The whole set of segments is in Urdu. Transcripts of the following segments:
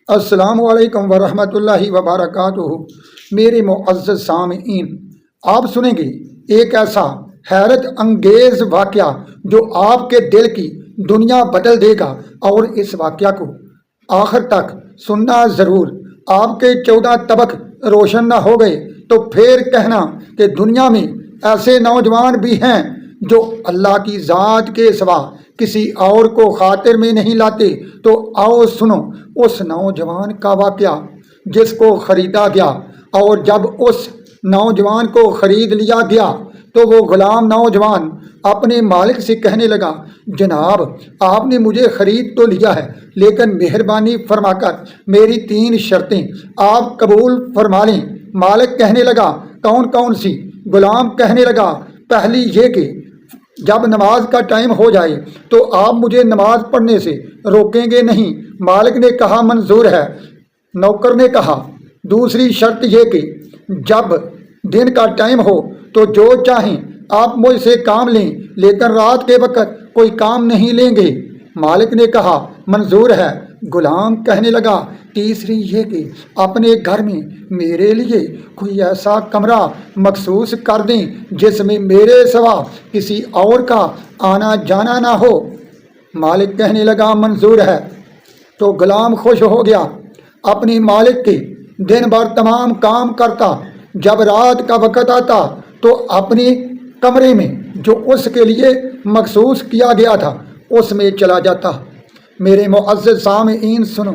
السلام علیکم ورحمۃ اللہ وبرکاتہ۔ میرے معزز سامعین، آپ سنیں گے ایک ایسا حیرت انگیز واقعہ جو آپ کے دل کی دنیا بدل دے گا، اور اس واقعہ کو آخر تک سننا ضرور۔ آپ کے 14 طبق روشن نہ ہو گئے تو پھر کہنا کہ دنیا میں ایسے نوجوان بھی ہیں جو اللہ کی ذات کے سوا کسی اور کو خاطر میں نہیں لاتے۔ تو آؤ سنو اس نوجوان کا واقعہ جس کو خریدا گیا، اور جب اس نوجوان کو خرید لیا گیا تو وہ غلام نوجوان اپنے مالک سے کہنے لگا، جناب آپ نے مجھے خرید تو لیا ہے، لیکن مہربانی فرما کر میری 3 شرطیں آپ قبول فرما لیں۔ مالک کہنے لگا، کون کون سی؟ غلام کہنے لگا، پہلی یہ کہ جب نماز کا ٹائم ہو جائے تو آپ مجھے نماز پڑھنے سے روکیں گے نہیں۔ مالک نے کہا منظور ہے۔ نوکر نے کہا، دوسری شرط یہ کہ جب دن کا ٹائم ہو تو جو چاہیں آپ مجھ سے کام لیں، لیکن رات کے وقت کوئی کام نہیں لیں گے۔ مالک نے کہا منظور ہے۔ غلام کہنے لگا، تیسری یہ کہ اپنے گھر میں میرے لیے کوئی ایسا کمرہ مخصوص کر دیں جس میں میرے سوا کسی اور کا آنا جانا نہ ہو۔ مالک کہنے لگا منظور ہے۔ تو غلام خوش ہو گیا، اپنی مالک کے دن بھر تمام کام کرتا، جب رات کا وقت آتا تو اپنے کمرے میں جو اس کے لیے مخصوص کیا گیا تھا اس میں چلا جاتا۔ میرے معزز سامعین سنو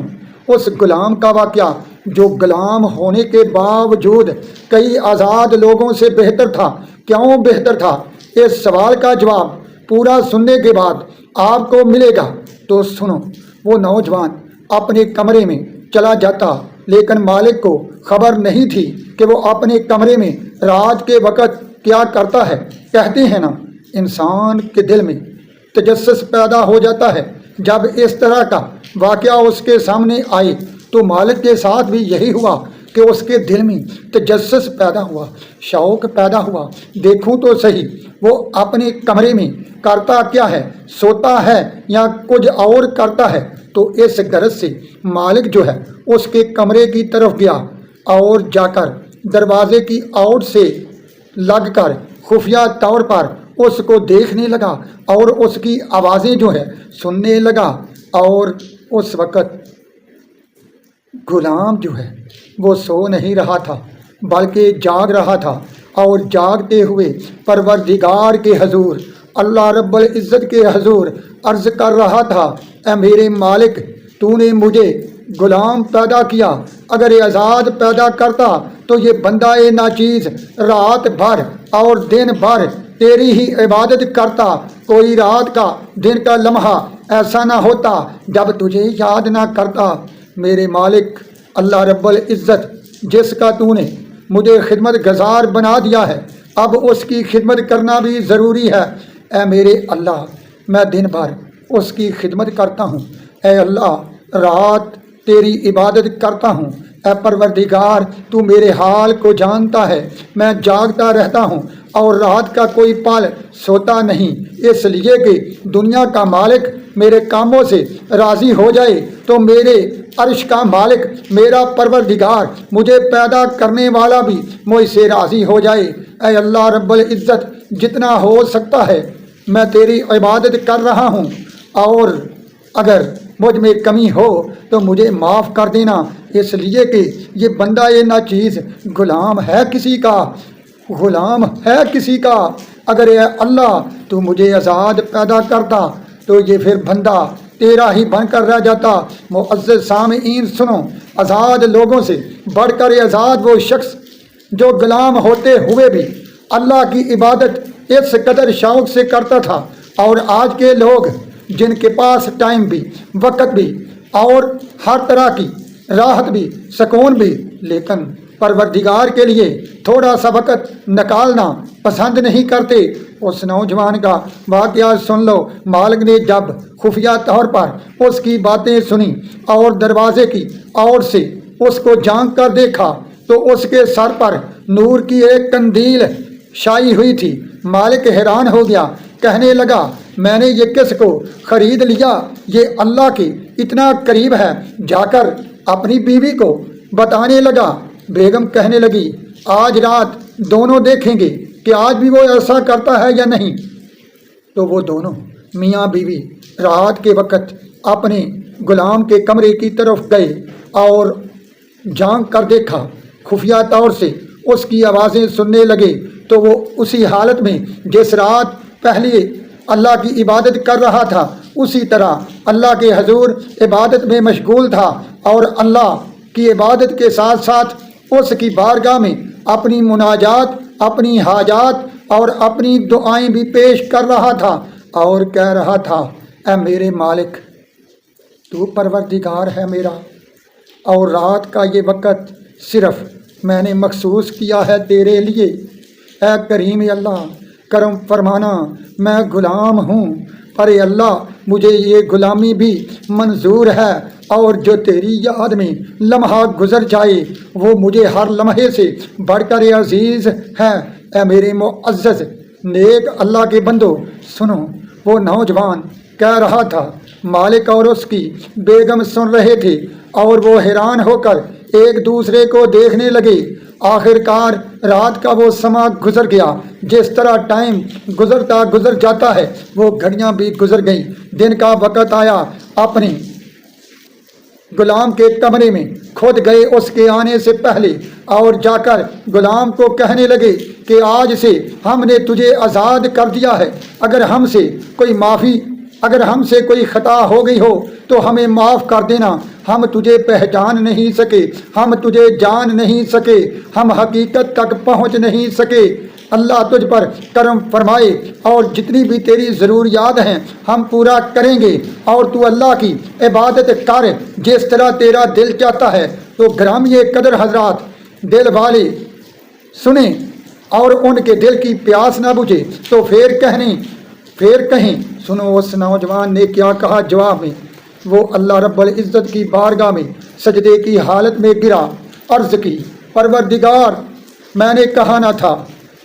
اس غلام کا واقعہ جو غلام ہونے کے باوجود کئی آزاد لوگوں سے بہتر تھا۔ کیوں بہتر تھا؟ اس سوال کا جواب پورا سننے کے بعد آپ کو ملے گا۔ تو سنو، وہ نوجوان اپنے کمرے میں چلا جاتا، لیکن مالک کو خبر نہیں تھی کہ وہ اپنے کمرے میں رات کے وقت کیا کرتا ہے۔ کہتے ہیں نا، انسان کے دل میں تجسس پیدا ہو جاتا ہے۔ جب اس طرح کا واقعہ اس کے سامنے آئے تو مالک کے ساتھ بھی یہی ہوا کہ اس کے دل میں تجسس پیدا ہوا، شوق پیدا ہوا، دیکھوں تو صحیح وہ اپنے کمرے میں کرتا کیا ہے، سوتا ہے یا کچھ اور کرتا ہے۔ تو اس غرض سے مالک جو ہے اس کے کمرے کی طرف گیا، اور جا کر دروازے کی آؤٹ سے لگ کر خفیہ طور پر اس کو دیکھنے لگا اور اس کی آوازیں جو ہے سننے لگا۔ اور اس وقت غلام جو ہے وہ سو نہیں رہا تھا بلکہ جاگ رہا تھا، اور جاگتے ہوئے پروردگار کے حضور، اللہ رب العزت کے حضور عرض کر رہا تھا، اے میرے مالک، تو نے مجھے غلام پیدا کیا، اگر یہ آزاد پیدا کرتا تو یہ بندہ ناچیز رات بھر اور دن بھر تیری ہی عبادت کرتا، کوئی رات کا دن کا لمحہ ایسا نہ ہوتا جب تجھے یاد نہ کرتا۔ میرے مالک اللہ رب العزت، جس کا تو نے مجھے خدمت گزار بنا دیا ہے، اب اس کی خدمت کرنا بھی ضروری ہے۔ اے میرے اللہ، میں دن بھر اس کی خدمت کرتا ہوں، اے اللہ رات تیری عبادت کرتا ہوں، اے پروردگار تو میرے حال کو جانتا ہے، میں جاگتا رہتا ہوں اور رات کا کوئی پل سوتا نہیں، اس لیے کہ دنیا کا مالک میرے کاموں سے راضی ہو جائے تو میرے عرش کا مالک میرا پروردگار مجھے پیدا کرنے والا بھی مجھ سے راضی ہو جائے۔ اے اللہ رب العزت، جتنا ہو سکتا ہے میں تیری عبادت کر رہا ہوں، اور اگر مجھ میں کمی ہو تو مجھے معاف کر دینا، اس لیے کہ یہ بندہ ناچیز غلام ہے کسی کا، غلام ہے کسی کا۔ اگر اے اللہ تو مجھے آزاد پیدا کرتا تو یہ پھر بندہ تیرا ہی بن کر رہ جاتا۔ معزز سامعین سنو، آزاد لوگوں سے بڑھ کر آزاد وہ شخص جو غلام ہوتے ہوئے بھی اللہ کی عبادت اس قدر شوق سے کرتا تھا، اور آج کے لوگ جن کے پاس ٹائم بھی، وقت بھی اور ہر طرح کی راحت بھی، سکون بھی، لیکن پروردگار کے لیے تھوڑا سا وقت نکالنا پسند نہیں کرتے۔ اس نوجوان کا واقعہ سن لو۔ مالک نے جب خفیہ طور پر اس کی باتیں سنی اور دروازے کی اور سے اس کو جھانک کر دیکھا تو اس کے سر پر نور کی ایک قندیل چھائی ہوئی تھی۔ مالک حیران ہو گیا، کہنے لگا، میں نے یہ کس کو خرید لیا؟ یہ اللہ کے اتنا قریب ہے، جا کر اپنی بیوی کو بتانے لگا۔ بیگم کہنے لگی آج رات دونوں دیکھیں گے کہ آج بھی وہ ایسا کرتا ہے یا نہیں۔ تو وہ دونوں میاں بیوی رات کے وقت اپنے غلام کے کمرے کی طرف گئے اور جھانک کر دیکھا، خفیہ طور سے اس کی آوازیں سننے لگے تو وہ اسی حالت میں جس رات پہلے اللہ کی عبادت کر رہا تھا اسی طرح اللہ کے حضور عبادت میں مشغول تھا، اور اللہ کی عبادت کے ساتھ ساتھ اس کی بارگاہ میں اپنی مناجات، اپنی حاجات اور اپنی دعائیں بھی پیش کر رہا تھا، اور کہہ رہا تھا اے میرے مالک، تو پروردگار ہے میرا، اور رات کا یہ وقت صرف میں نے مخصوص کیا ہے تیرے لیے۔ اے کریم اللہ، کرم فرمانا، میں غلام ہوں، پر اے اللہ مجھے یہ غلامی بھی منظور ہے، اور جو تیری یاد میں لمحہ گزر جائے وہ مجھے ہر لمحے سے بڑھ کر عزیز ہے۔ اے میرے معزز نیک اللہ کے بندو سنو، وہ نوجوان کہہ رہا تھا، مالک اور اس کی بیگم سن رہے تھے، اور وہ حیران ہو کر ایک دوسرے کو دیکھنے لگے۔ آخر کار رات کا وہ سما گزر گیا، جس طرح ٹائم گزر جاتا ہے وہ گھڑیاں بھی گزر گئیں۔ دن کا وقت آیا، اپنے غلام کے کمرے میں خود گئے اس کے آنے سے پہلے، اور جا کر غلام کو کہنے لگے کہ آج سے ہم نے تجھے آزاد کر دیا ہے، اگر ہم سے کوئی خطا ہو گئی ہو تو ہمیں معاف کر دینا، ہم تجھے پہچان نہیں سکے، ہم تجھے جان نہیں سکے، ہم حقیقت تک پہنچ نہیں سکے۔ اللہ تجھ پر کرم فرمائے، اور جتنی بھی تیری ضروریات ہیں ہم پورا کریں گے، اور تو اللہ کی عبادت کر جس طرح تیرا دل چاہتا ہے۔ تو گرامی قدر حضرات، دل والے سنیں اور ان کے دل کی پیاس نہ بجھے تو پھر کہیں سنو اس نوجوان نے کیا کہا جواب میں۔ وہ اللہ رب العزت کی بارگاہ میں سجدے کی حالت میں گرا، عرض کی پروردگار، میں نے کہا نہ تھا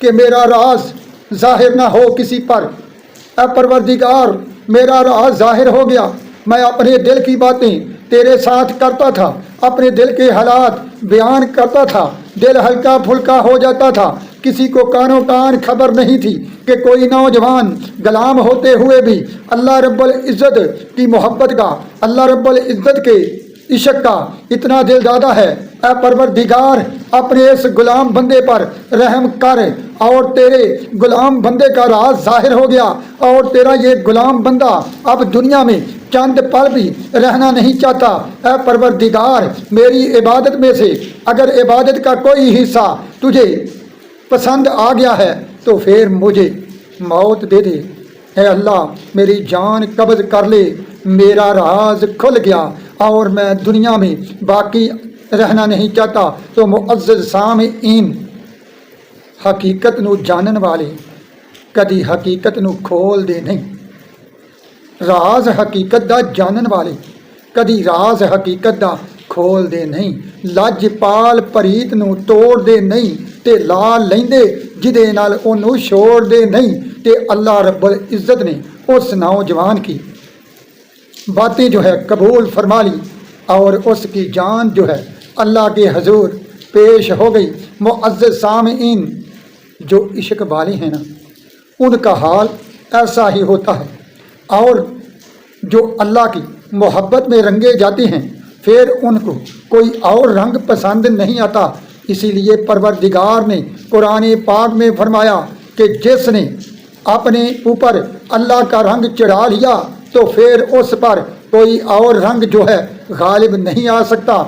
کہ میرا راز ظاہر نہ ہو کسی پر۔ اے پروردگار، میرا راز ظاہر ہو گیا، میں اپنے دل کی باتیں تیرے ساتھ کرتا تھا، اپنے دل کے حالات بیان کرتا تھا، دل ہلکا پھلکا ہو جاتا تھا، کسی کو کانوں کان خبر نہیں تھی کہ کوئی نوجوان غلام ہوتے ہوئے بھی اللہ رب العزت کی محبت کا، اللہ رب العزت کے عشق کا اتنا دل دادا ہے۔ اے پروردگار، اپنے اس غلام بندے پر رحم کر، اور تیرے غلام بندے کا راز ظاہر ہو گیا، اور تیرا یہ غلام بندہ اب دنیا میں چند پل بھی رہنا نہیں چاہتا۔ اے پروردگار، میری عبادت میں سے اگر عبادت کا کوئی حصہ تجھے پسند آ گیا ہے تو پھر مجھے موت دے دے۔ اے اللہ، میری جان قبض کر لے، میرا راز کھل گیا اور میں دنیا میں باقی رہنا نہیں چاہتا۔ تو معزز سامعین، حقیقت نو جانن والے کدی حقیقت نو کھول دے نہیں، راز حقیقت دا جانن والے کدی راز حقیقت دا کھول دے نہیں، لج پال پریت نو توڑ دے نہیں، تے لا لیندے جدے نال اونوں چھوڑ دے نہیں۔ تے اللہ رب العزت نے اس نوجوان کی باتیں جو ہے قبول فرما لی، اور اس کی جان جو ہے اللہ کے حضور پیش ہو گئی۔ معزز سامعین، جو عشق والے ہیں نا، ان کا حال ایسا ہی ہوتا ہے، اور جو اللہ کی محبت میں رنگے جاتے ہیں پھر ان کو کوئی اور رنگ پسند نہیں آتا۔ اسی لیے پروردگار نے قرآن پاک میں فرمایا کہ جس نے اپنے اوپر اللہ کا رنگ چڑھا لیا تو پھر اس پر کوئی اور رنگ جو ہے غالب نہیں آ سکتا۔